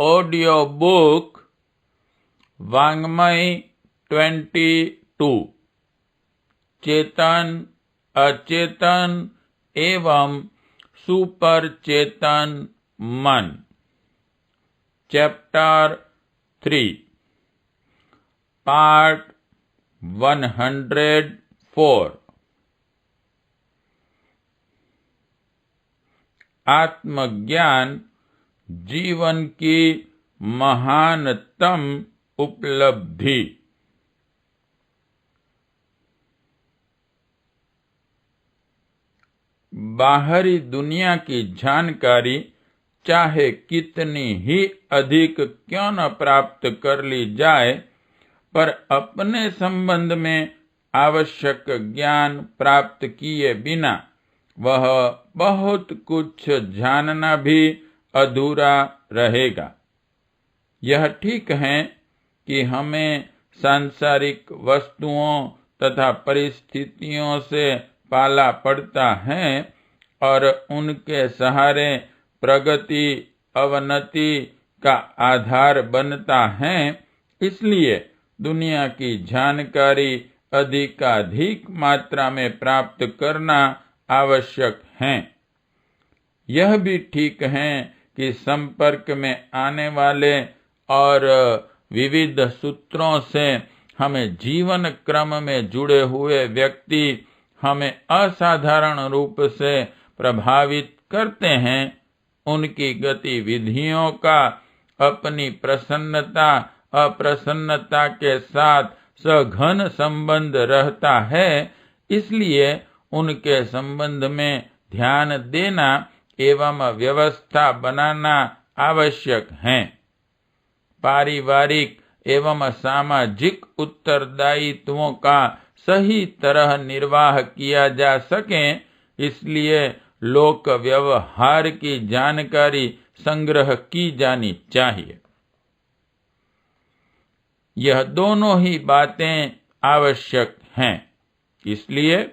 Audio book वाङ्मय 22 चेतन, अचेतन एवं सुपर चेतन मन। चैप्टर 3 पार्ट 104 आत्मज्ञान जीवन की महानतम उपलब्धि। बाहरी दुनिया की जानकारी चाहे कितनी ही अधिक क्यों न प्राप्त कर ली जाए, पर अपने संबंध में आवश्यक ज्ञान प्राप्त किए बिना वह बहुत कुछ जानना भी अधूरा रहेगा। यह ठीक है कि हमें सांसारिक वस्तुओं तथा परिस्थितियों से पाला पड़ता है और उनके सहारे प्रगति अवनति का आधार बनता है। इसलिए दुनिया की जानकारी अधिकाधिक मात्रा में प्राप्त करना आवश्यक है। यह भी ठीक है कि संपर्क में आने वाले और विविध सूत्रों से हमें जीवन क्रम में जुड़े हुए व्यक्ति हमें असाधारण रूप से प्रभावित करते हैं। उनकी गतिविधियों का अपनी प्रसन्नता अप्रसन्नता के साथ सघन संबंध रहता है। इसलिए उनके संबंध में ध्यान देना एवं व्यवस्था बनाना आवश्यक है। पारिवारिक एवं सामाजिक उत्तरदायित्वों का सही तरह निर्वाह किया जा सके, इसलिए लोक व्यवहार की जानकारी संग्रह की जानी चाहिए। यह दोनों ही बातें आवश्यक हैं। इसलिए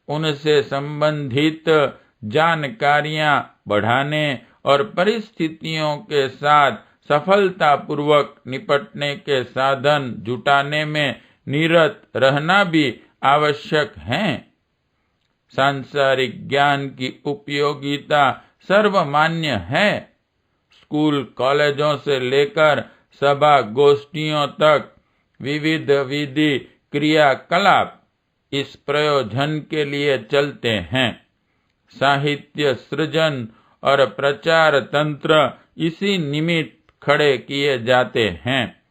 उनसे संबंधित जानकारियां बढ़ाने और परिस्थितियों के साथ सफलतापूर्वक निपटने के साधन जुटाने में निरत रहना भी आवश्यक है। सांसारिक ज्ञान की उपयोगिता सर्वमान्य है। स्कूल कॉलेजों से लेकर सभा गोष्ठियों तक विविध विधि क्रियाकलाप इस प्रयोजन के लिए चलते हैं। साहित्य सृजन और प्रचार तंत्र इसी निमित्त खड़े किए जाते हैं।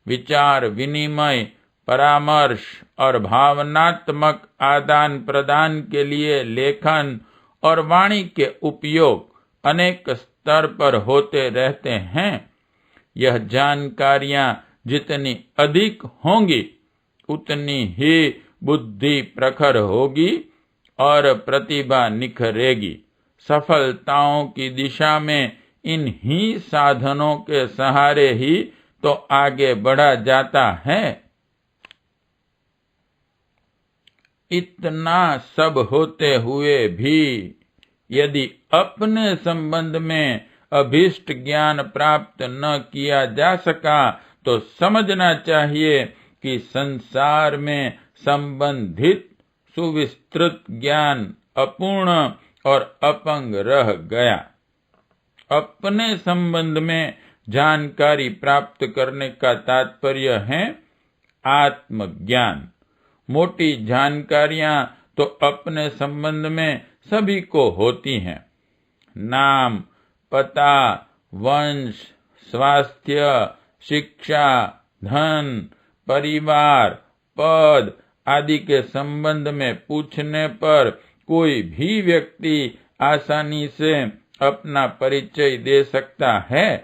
विचार विनिमय, परामर्श और भावनात्मक आदान प्रदान के लिए लेखन और वाणी के उपयोग अनेक स्तर पर होते रहते हैं। यह जानकारियां जितनी अधिक होंगी उतनी ही बुद्धि प्रखर होगी और प्रतिभा निखरेगी। सफलताओं की दिशा में इन्हीं साधनों के सहारे ही तो आगे बढ़ा जाता है। इतना सब होते हुए भी यदि अपने संबंध में अभीष्ट ज्ञान प्राप्त न किया जा सका, तो समझना चाहिए कि संसार में संबंधित सुविस्तृत ज्ञान अपूर्ण और अपंग रह गया। अपने संबंध में जानकारी प्राप्त करने का तात्पर्य है आत्मज्ञान। मोटी जानकारियां तो अपने संबंध में सभी को होती हैं। नाम, पता, वंश, स्वास्थ्य, शिक्षा, धन, परिवार, पद आदि के संबंध में पूछने पर कोई भी व्यक्ति आसानी से अपना परिचय दे सकता है,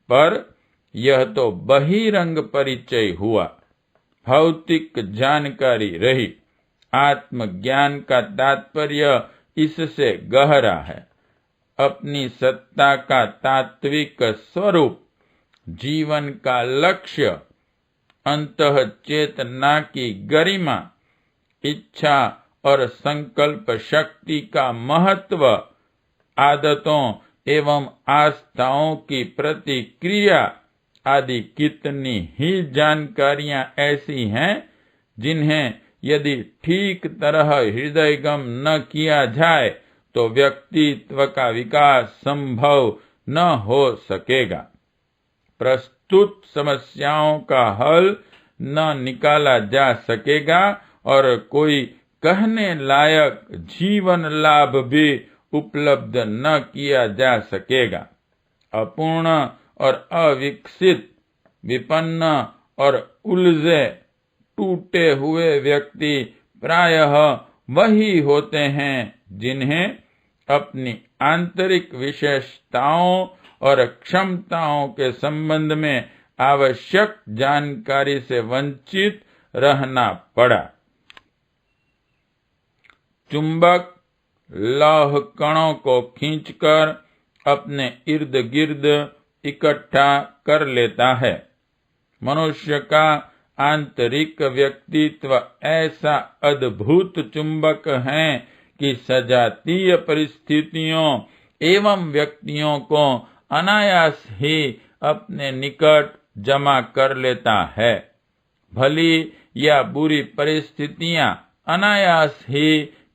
पर यह तो बहिरंग परिचय हुआ, भौतिक जानकारी रही। आत्मज्ञान का तात्पर्य इससे गहरा है। अपनी सत्ता का तात्विक स्वरूप, जीवन का लक्ष्य, अंतः चेतना की गरिमा, इच्छा और संकल्प शक्ति का महत्व, आदतों एवं आस्थाओं की प्रतिक्रिया आदि कितनी ही जानकारियां ऐसी हैं जिन्हें यदि ठीक तरह हृदयगम न किया जाए तो व्यक्तित्व का विकास संभव न हो सकेगा। प्रस्तुत समस्याओं का हल न निकाला जा सकेगा और कोई कहने लायक जीवन लाभ भी उपलब्ध न किया जा सकेगा। अपूर्ण और अविकसित, विपन्न और उलझे टूटे हुए व्यक्ति प्रायः वही होते हैं जिन्हें अपनी आंतरिक विशेषताओं और क्षमताओं के संबंध में आवश्यक जानकारी से वंचित रहना पड़ा। चुंबक लौह कणों को खींचकर अपने इर्द गिर्द इकट्ठा कर लेता है। मनुष्य का आंतरिक व्यक्तित्व ऐसा अद्भुत चुंबक है कि सजातीय परिस्थितियों एवं व्यक्तियों को अनायास ही अपने निकट जमा कर लेता है। भली या बुरी परिस्थितियां अनायास ही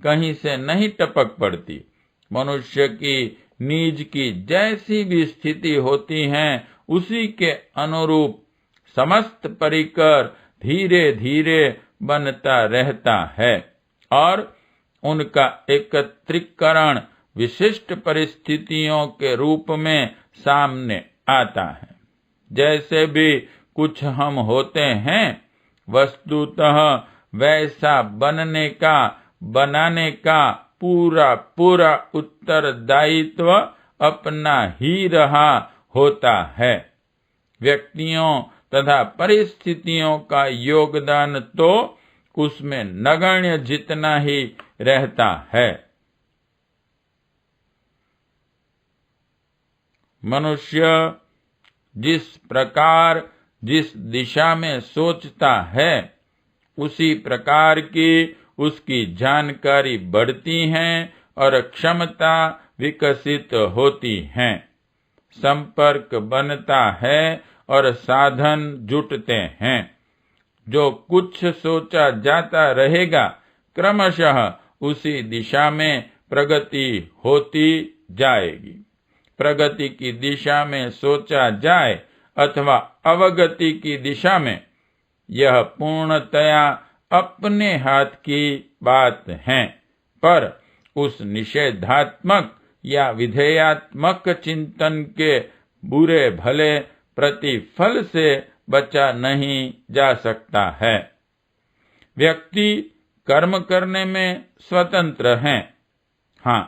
कहीं से नहीं टपक पड़ती। मनुष्य की नीज की जैसी भी स्थिति होती है उसी के अनुरूप समस्त परिकर धीरे धीरे बनता रहता है और उनका एकत्रीकरण विशिष्ट परिस्थितियों के रूप में सामने आता है। जैसे भी कुछ हम होते हैं वस्तुतः वैसा बनाने का पूरा उत्तरदायित्व अपना ही रहा होता है। व्यक्तियों तथा परिस्थितियों का योगदान तो उसमें नगण्य जितना ही रहता है। मनुष्य जिस प्रकार जिस दिशा में सोचता है उसी प्रकार की उसकी जानकारी बढ़ती है और क्षमता विकसित होती है। संपर्क बनता है और साधन जुटते हैं। जो कुछ सोचा जाता रहेगा क्रमशः उसी दिशा में प्रगति होती जाएगी। प्रगति की दिशा में सोचा जाए अथवा अवगति की दिशा में, यह पूर्णतया अपने हाथ की बात है, पर उस निषेधात्मक या विधेयात्मक चिंतन के बुरे भले प्रतिफल से बचा नहीं जा सकता है। व्यक्ति कर्म करने में स्वतंत्र है। हाँ,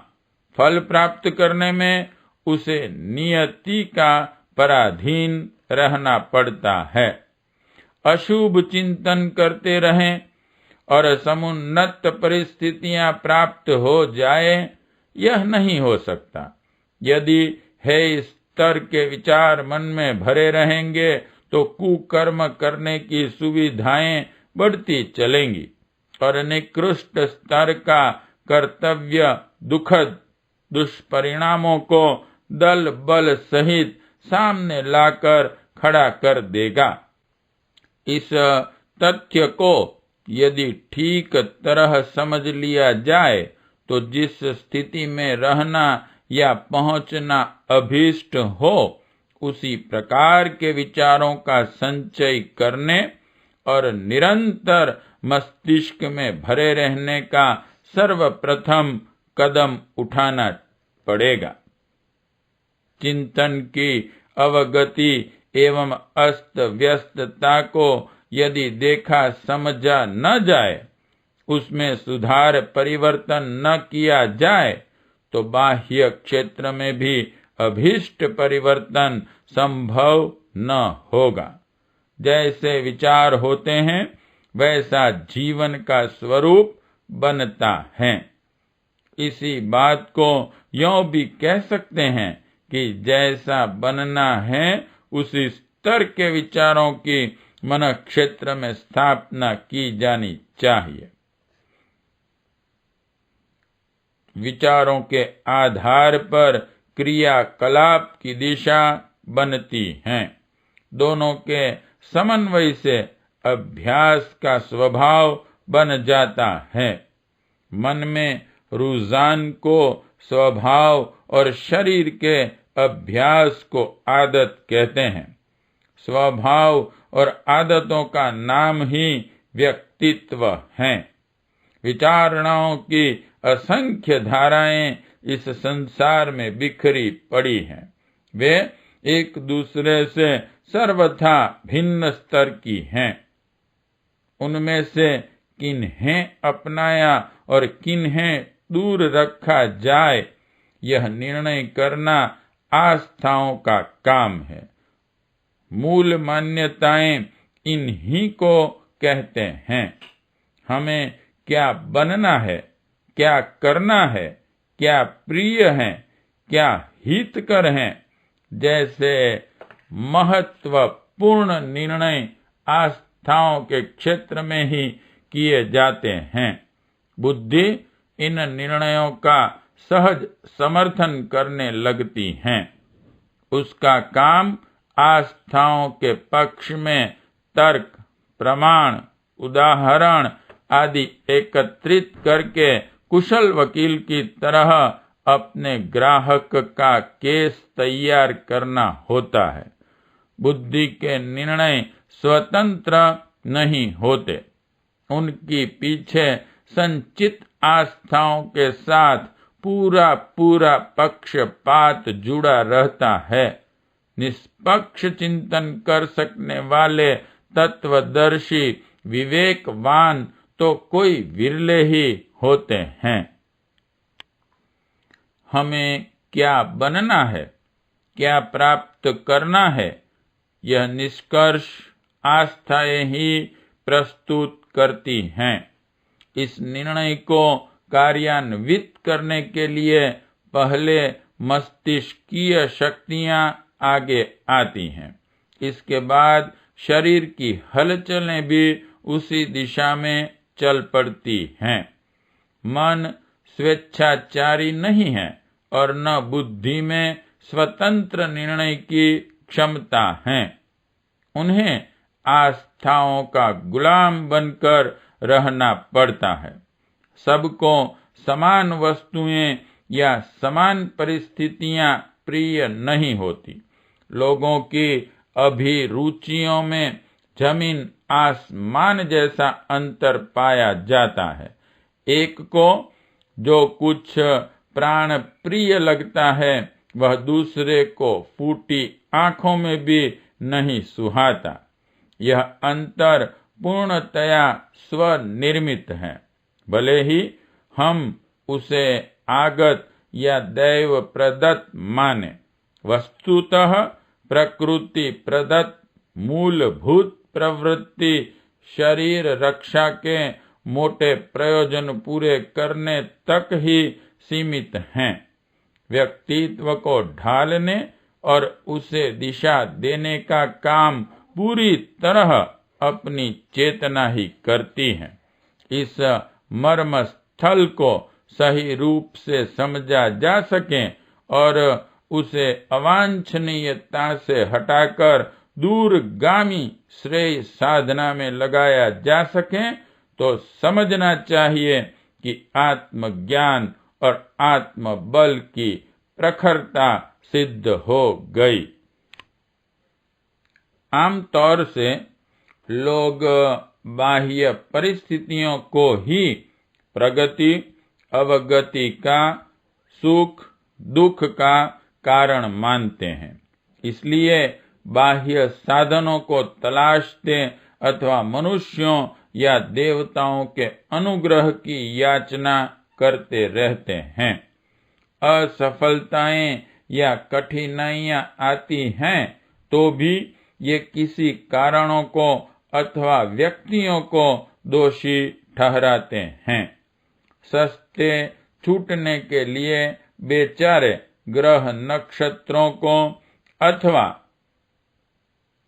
फल प्राप्त करने में उसे नियति का पराधीन रहना पड़ता है। अशुभ चिंतन करते रहें और समुन्नत परिस्थितियां प्राप्त हो जाए, यह नहीं हो सकता। यदि है स्तर के विचार मन में भरे रहेंगे तो कुकर्म करने की सुविधाएं बढ़ती चलेंगी और निकृष्ट स्तर का कर्तव्य दुखद दुष्परिणामों को दल बल सहित सामने लाकर खड़ा कर देगा। इस तथ्य को यदि ठीक तरह समझ लिया जाए तो जिस स्थिति में रहना या पहुंचना अभीष्ट हो उसी प्रकार के विचारों का संचय करने और निरंतर मस्तिष्क में भरे रहने का सर्वप्रथम कदम उठाना पड़ेगा। चिंतन की अवगति एवं अस्त व्यस्तता को यदि देखा समझा न जाए, उसमें सुधार परिवर्तन न किया जाए तो बाह्य क्षेत्र में भी अभीष्ट परिवर्तन संभव न होगा। जैसे विचार होते हैं वैसा जीवन का स्वरूप बनता है। इसी बात को यों भी कह सकते हैं कि जैसा बनना है उसी स्तर के विचारों की मन क्षेत्र में स्थापना की जानी चाहिए। विचारों के आधार पर क्रियाकलाप की दिशा बनती हैं। दोनों के समन्वय से अभ्यास का स्वभाव बन जाता है। मन में रुझान को स्वभाव और शरीर के अभ्यास को आदत कहते हैं। स्वभाव और आदतों का नाम ही व्यक्तित्व है। विचारणाओं की असंख्य धाराएं इस संसार में बिखरी पड़ी हैं। वे एक दूसरे से सर्वथा भिन्न स्तर की हैं। उनमें से किन्हें अपनाया और किन्हें दूर रखा जाए, यह निर्णय करना आस्थाओं का काम है। मूल मान्यताएं इन्हीं को कहते हैं। हमें क्या बनना है, क्या करना है, क्या प्रिय है, क्या हितकर है, जैसे महत्वपूर्ण निर्णय आस्थाओं के क्षेत्र में ही किए जाते हैं। बुद्धि इन निर्णयों का सहज समर्थन करने लगती है। उसका काम आस्थाओं के पक्ष में तर्क, प्रमाण, उदाहरण आदि एकत्रित करके कुशल वकील की तरह अपने ग्राहक का केस तैयार करना होता है। बुद्धि के निर्णय स्वतंत्र नहीं होते। उनकी पीछे संचित आस्थाओं के साथ पूरा पूरा पक्षपात जुड़ा रहता है। निष्पक्ष चिंतन कर सकने वाले तत्वदर्शी विवेकवान तो कोई विरले ही होते हैं। हमें क्या बनना है, क्या प्राप्त करना है, यह निष्कर्ष आस्थाएं ही प्रस्तुत करती हैं। इस निर्णय को कार्यान्वित करने के लिए पहले मस्तिष्कीय शक्तियां आगे आती हैं। इसके बाद शरीर की हलचलें भी उसी दिशा में चल पड़ती हैं। मन स्वेच्छाचारी नहीं है और न बुद्धि में स्वतंत्र निर्णय की क्षमता है। उन्हें आस्थाओं का गुलाम बनकर रहना पड़ता है। सबको समान वस्तुएं या समान परिस्थितियां प्रिय नहीं होती। लोगों की अभिरुचियों में जमीन आसमान जैसा अंतर पाया जाता है। एक को जो कुछ प्राण प्रिय लगता है, वह दूसरे को फूटी आंखों में भी नहीं सुहाता। यह अंतर पूर्णतया स्वनिर्मित है, भले ही हम उसे आगत या दैव प्रदत्त माने। वस्तुतः प्रकृति प्रदत्त मूलभूत प्रवृत्ति शरीर रक्षा के मोटे प्रयोजन पूरे करने तक ही सीमित हैं। व्यक्तित्व को ढालने और उसे दिशा देने का काम पूरी तरह अपनी चेतना ही करती है। इस मर्म स्थल को सही रूप से समझा जा सके और उसे अवांछनीयता से हटाकर दूरगामी श्रेय साधना में लगाया जा सके, तो समझना चाहिए कि आत्मज्ञान और आत्मबल की प्रखरता सिद्ध हो गई। आमतौर से लोग बाह्य परिस्थितियों को ही प्रगति, अवगति का, सुख दुख का कारण मानते हैं। इसलिए बाह्य साधनों को तलाशते अथवा मनुष्यों या देवताओं के अनुग्रह की याचना करते रहते हैं। असफलताएं या कठिनाइयां आती हैं तो भी ये किसी कारणों को अथवा व्यक्तियों को दोषी ठहराते हैं। सस्ते छूटने के लिए बेचारे ग्रह नक्षत्रों को अथवा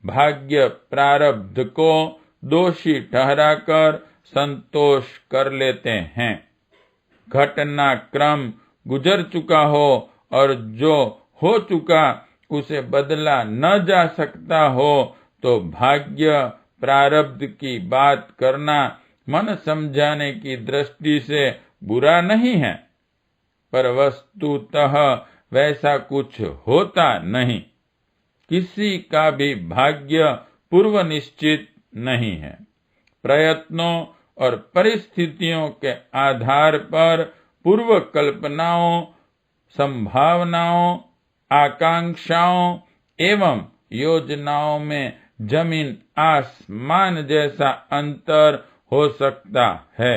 भाग्य प्रारब्ध को दोषी ठहराकर संतोष कर लेते हैं। घटनाक्रम गुजर चुका हो और जो हो चुका उसे बदला न जा सकता हो तो भाग्य प्रारब्ध की बात करना मन समझाने की दृष्टि से बुरा नहीं है, पर वस्तुतः वैसा कुछ होता नहीं। किसी का भी भाग्य पूर्व निश्चित नहीं है। प्रयत्नों और परिस्थितियों के आधार पर पूर्व कल्पनाओं, संभावनाओं, आकांक्षाओं एवं योजनाओं में जमीन आसमान जैसा अंतर हो सकता है।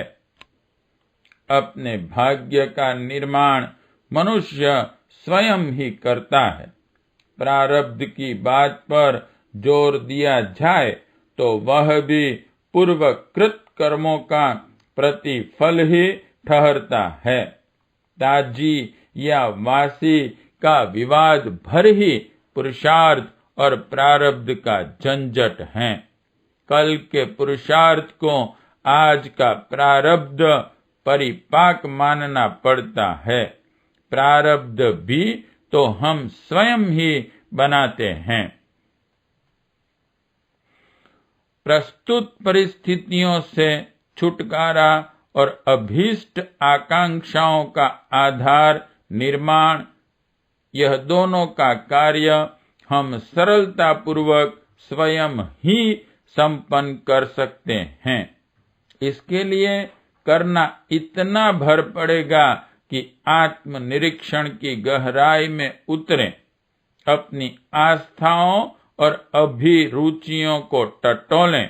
अपने भाग्य का निर्माण मनुष्य स्वयं ही करता है। प्रारब्ध की बात पर जोर दिया जाए तो वह भी पूर्वकृत कर्मों का प्रतिफल ही ठहरता है। ताजी या वासी का विवाद भर ही पुरुषार्थ और प्रारब्ध का झंझट है। कल के पुरुषार्थ को आज का प्रारब्ध परिपाक मानना पड़ता है। प्रारब्ध भी तो हम स्वयं ही बनाते हैं। प्रस्तुत परिस्थितियों से छुटकारा और अभीष्ट आकांक्षाओं का आधार निर्माण, यह दोनों का कार्य हम सरलता पूर्वक स्वयं ही संपन्न कर सकते हैं। इसके लिए करना इतना भर पड़ेगा कि आत्मनिरीक्षण की गहराई में उतरें, अपनी आस्थाओं और अभिरुचियों को टटोलें,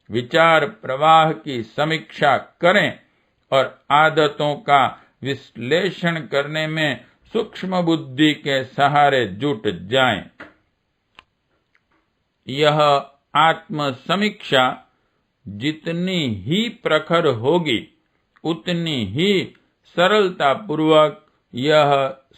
विचार प्रवाह की समीक्षा करें और आदतों का विश्लेषण करने में सूक्ष्म बुद्धि के सहारे जुट जाएं। यह आत्म समीक्षा जितनी ही प्रखर होगी उतनी ही सरलता पूर्वक यह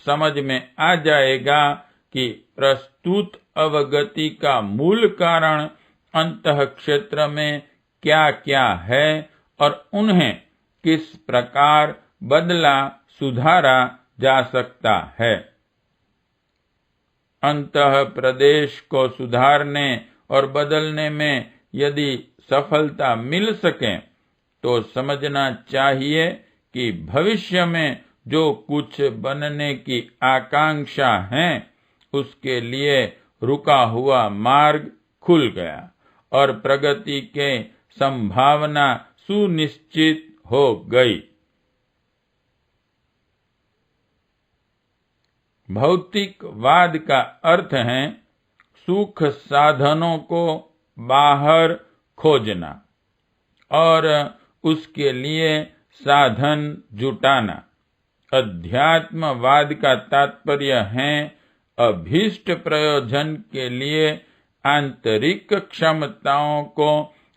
समझ में आ जाएगा कि प्रस्तुत अवगति का मूल कारण अंतः क्षेत्र में क्या क्या है और उन्हें किस प्रकार बदला सुधारा जा सकता है। अंतः प्रदेश को सुधारने और बदलने में यदि सफलता मिल सके तो समझना चाहिए कि भविष्य में जो कुछ बनने की आकांक्षा है उसके लिए रुका हुआ मार्ग खुल गया और प्रगति के संभावना सुनिश्चित हो गई। भौतिकवाद का अर्थ है सुख साधनों को बाहर खोजना और उसके लिए साधन जुटाना। अध्यात्मवाद का तात्पर्य है अभीष्ट प्रयोजन के लिए आंतरिक क्षमताओं को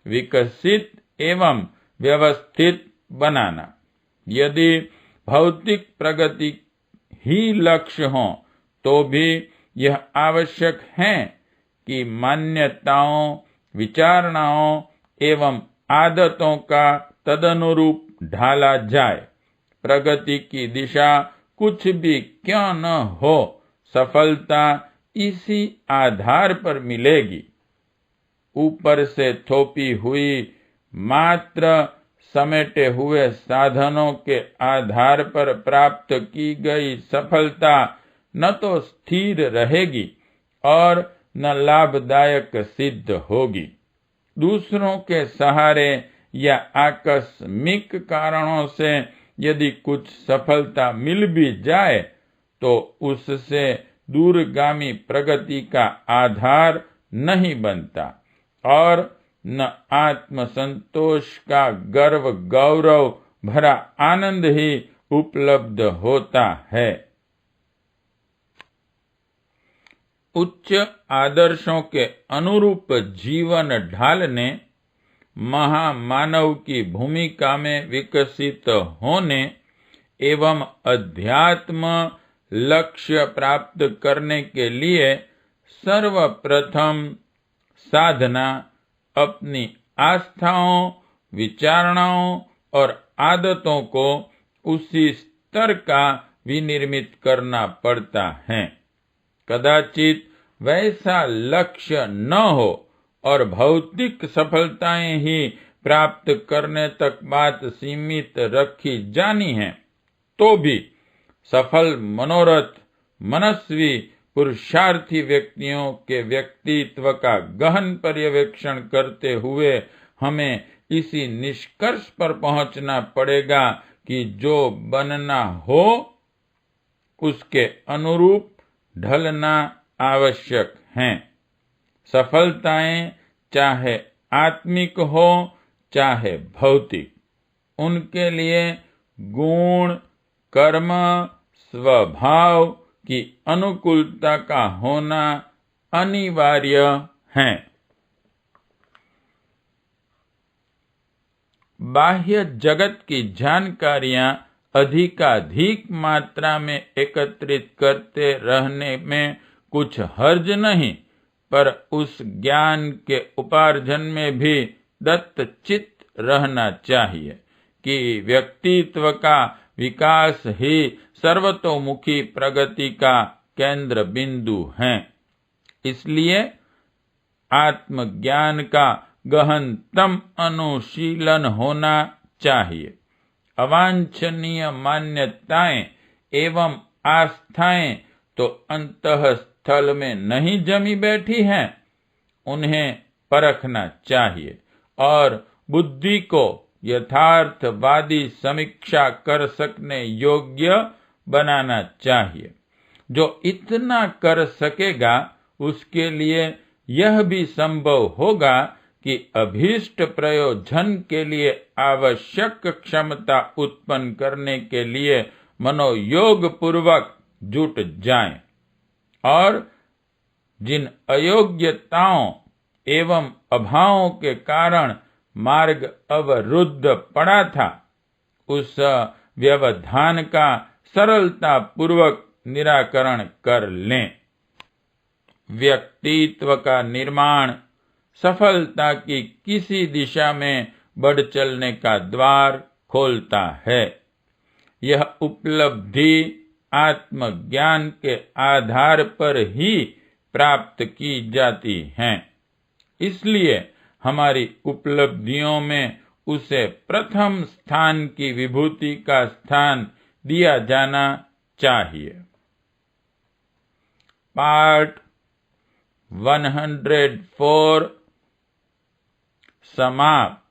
विकसित एवं व्यवस्थित बनाना। यदि भौतिक प्रगति ही लक्ष्य हो तो भी यह आवश्यक है कि मान्यताओं, विचारणाओं एवं आदतों का तदनुरूप ढाला जाए। प्रगति की दिशा कुछ भी क्यों न हो, सफलता इसी आधार पर मिलेगी। ऊपर से थोपी हुई मात्र समेटे हुए साधनों के आधार पर प्राप्त की गई सफलता न तो स्थिर रहेगी और न लाभदायक सिद्ध होगी। दूसरों के सहारे या आकस्मिक कारणों से यदि कुछ सफलता मिल भी जाए तो उससे दूरगामी प्रगति का आधार नहीं बनता और न आत्मसंतोष का गर्व गौरव भरा आनंद ही उपलब्ध होता है। उच्च आदर्शों के अनुरूप जीवन ढालने, महामानव की भूमिका में विकसित होने एवं अध्यात्म लक्ष्य प्राप्त करने के लिए सर्वप्रथम साधना अपनी आस्थाओं, विचारणाओं और आदतों को उसी स्तर का विनिर्मित करना पड़ता है। कदाचित वैसा लक्ष्य न हो और भौतिक सफलताएं ही प्राप्त करने तक बात सीमित रखी जानी है, तो भी सफल मनोरथ मनस्वी पुरुषार्थी व्यक्तियों के व्यक्तित्व का गहन पर्यवेक्षण करते हुए हमें इसी निष्कर्ष पर पहुंचना पड़ेगा कि जो बनना हो उसके अनुरूप ढलना आवश्यक है। सफलताएं चाहे आत्मिक हो चाहे भौतिक, उनके लिए गुण, कर्म, स्वभाव की अनुकूलता का होना अनिवार्य है। बाह्य जगत की जानकारियां अधिकाधिक मात्रा में एकत्रित करते रहने में कुछ हर्ज नहीं, पर उस ज्ञान के उपार्जन में भी दत्तचित्त रहना चाहिए कि व्यक्तित्व का विकास ही सर्वतोमुखी प्रगति का केंद्र बिंदु है। इसलिए आत्मज्ञान का गहनतम अनुशीलन होना चाहिए। अवांछनीय मान्यताएं एवं आस्थाएं तो अंतःस्थल में नहीं जमी बैठी हैं, उन्हें परखना चाहिए और बुद्धि को यथार्थवादी समीक्षा कर सकने योग्य बनाना चाहिए। जो इतना कर सकेगा उसके लिए यह भी संभव होगा कि अभीष्ट प्रयोजन के लिए आवश्यक क्षमता उत्पन्न करने के लिए मनोयोग पूर्वक जुट जाएं और जिन अयोग्यताओं एवं अभावों के कारण मार्ग अवरुद्ध पड़ा था, उस व्यवधान का सरलता पूर्वक निराकरण कर लें। व्यक्तित्व का निर्माण सफलता की किसी दिशा में बढ़ चलने का द्वार खोलता है। यह उपलब्धि आत्मज्ञान के आधार पर ही प्राप्त की जाती है। इसलिए हमारी उपलब्धियों में उसे प्रथम स्थान की विभूति का स्थान दिया जाना चाहिए। पार्ट 104 समाप्त।